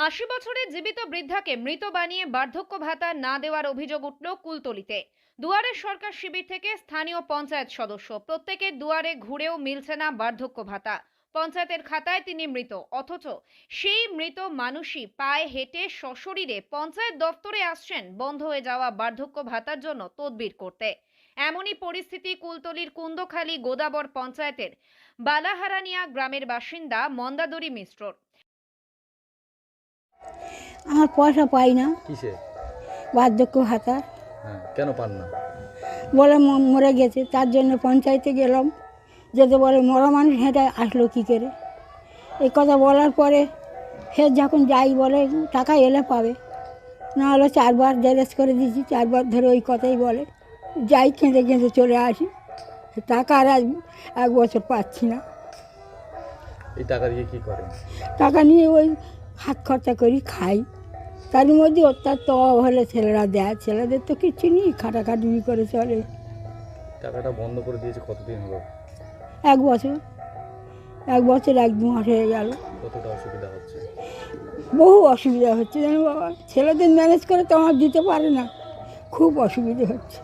৮০ বছরের জীবিত বৃদ্ধাকে মৃত বানিয়ে বার্ধক্য ভাতা না দেওয়ার অভিযোগ উঠল কুলতলিতে। দুয়ারে সরকার শিবির থেকে স্থানীয় পঞ্চায়েত সদস্য প্রত্যেকের দুয়ারে ঘুরেও মিলছে না বার্ধক্য ভাতা। পঞ্চায়েতের খাতায় তিনি মৃত, অথচ সেই মৃত মানুষই পায়ে হেঁটে সশরীরে পঞ্চায়েত দপ্তরে আসছেন বন্ধ হয়ে যাওয়া বার্ধক্য ভাতার জন্য তদবির করতে। এমনই পরিস্থিতি কুলতলির কুন্দখালী গোদাবর পঞ্চায়েতের বালাহারানিয়া গ্রামের বাসিন্দা মন্দাদরি মিশ্রর। আমার পয়সা পাই না, কিসে? বার্ধক্য ভাতা। কেন পান না? বলে মরে গেছে, তার জন্য পঞ্চায়েতে গেলাম, যেতে বলে মরা মানুষ হেঁটে আসলো কী করে। এই কথা বলার পরে ফের যখন যাই বলে টাকা এলে পাবে, না হলে 4 বার জেরেস করে দিয়েছি, 4 বার ধরে ওই কথাই বলে। যাই কেঁদে কেঁদে চলে আসি, টাকা আর 1 বছর পাচ্ছি না। এই টাকা দিয়ে কি করেন? টাকা নিয়ে ওই হাত খরচা করি, খাই। তার মধ্যে অত্যাধিক অভাব হলে ছেলেরা দেয়, ছেলেদের তো কিছু নেই, খাটাখাটুনি করে চলে। টাকাটা বন্ধ করে দিয়েছে কতদিন হলো? 1 বছর, 1 বছর 1-2 মাস হয়ে গেল। কতটা অসুবিধা হচ্ছে? বহু অসুবিধা হচ্ছে জানো বাবা, ছেলেদের ম্যানেজ করে তো আমার দিতে পারে না, খুব অসুবিধা হচ্ছে।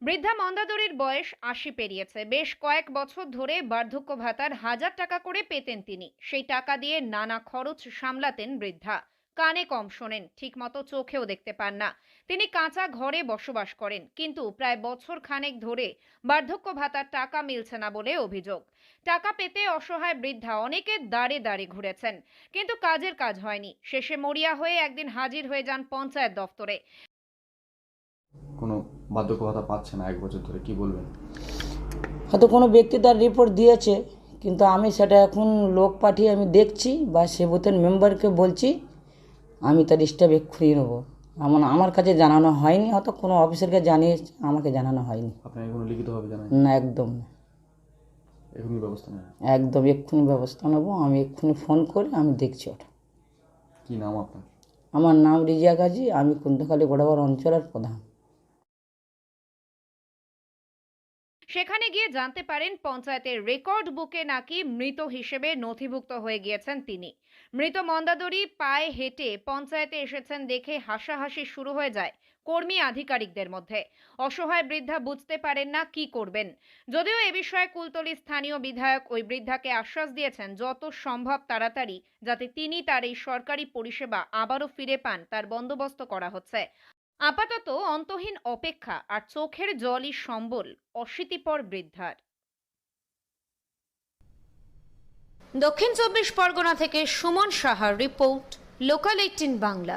বৃদ্ধা মন্দাদরির বয়স ৮০ পেরিয়েছে। বেশ কয়েক বছর ধরে বার্ধক্য ভাতার 1000 টাকা করে পেতেন তিনি। সেই টাকা দিয়ে নানা খরচ সামলাতেন বৃদ্ধা। কানে কম শোনেন, ঠিকমতো চোখেও দেখতে পান না। তিনি কাঁচা ঘরে বসবাস করেন, কিন্তু প্রায় বছর খানেক ধরে বার্ধক্য ভাতার টাকা মিলছে না বলে অভিযোগ। টাকা পেতে অসহায় বৃদ্ধা অনেকে দাঁড়ে দাঁড়ে ঘুরেছেন, কিন্তু কাজের কাজ হয়নি। শেষে মরিয়া হয়ে একদিন হাজির হয়ে যান পঞ্চায়েত দফতরে। কোনো বার্ধক্য ভাতা পাচ্ছে না 1 বছর ধরে, কি বলবেন? হয়তো কোনো ব্যক্তি তার রিপোর্ট দিয়েছে, কিন্তু আমি সেটা এখন লোক পাঠিয়ে আমি দেখছি বা সে বুথের মেম্বারকে বলছি, আমি তার স্টেপ এক্ষুনি নেবো। আমার কাছে জানানো হয়নি, হয়তো কোনো অফিসারকে জানিয়ে আমাকে জানানো হয়নি। আপনাকে কোনো লিখিতভাবে জানাই? না, একদম না, এখনই ব্যবস্থা নেন? একদম এক্ষুনি ব্যবস্থা নেবো। আমি এক্ষুনি ফোন করে আমি দেখছি ওটা। কী নাম আপনার? আমার নাম রিজিয়া গাজী, আমি কুন্দখালী গোদাবর অঞ্চলের প্রধান। সেখানে গিয়ে জানতে পারেন পঞ্চায়েতের রেকর্ড বুকে নাকি মৃত হিসেবে নথিভুক্ত হয়ে গিয়েছেন তিনি। মৃত মন্দাদরি পায়ে হেঁটে পঞ্চায়েতে এসেছেন দেখে হাসাহাসি শুরু হয়ে যায় কর্মী আধিকারিকদের মধ্যে। অসহায় বৃদ্ধা বুঝতে পারেন না কি করবেন। যদিও এ বিষয়ে কুলতলি স্থানীয় বিধায়ক ওই বৃদ্ধাকে আশ্বাস দিয়েছেন যত সম্ভব তাড়াতাড়ি যাতে তিনি তার এই সরকারি পরিষেবা আবারও ফিরে পান তার বন্দোবস্ত করা হচ্ছে। আপাতত অন্তহীন অপেক্ষা আর চোখের জলই সম্বল অশীতিপর বৃদ্ধার। দক্ষিণ 24 পরগনা থেকে সুমন সাহার রিপোর্ট, লোকাল 18 বাংলা।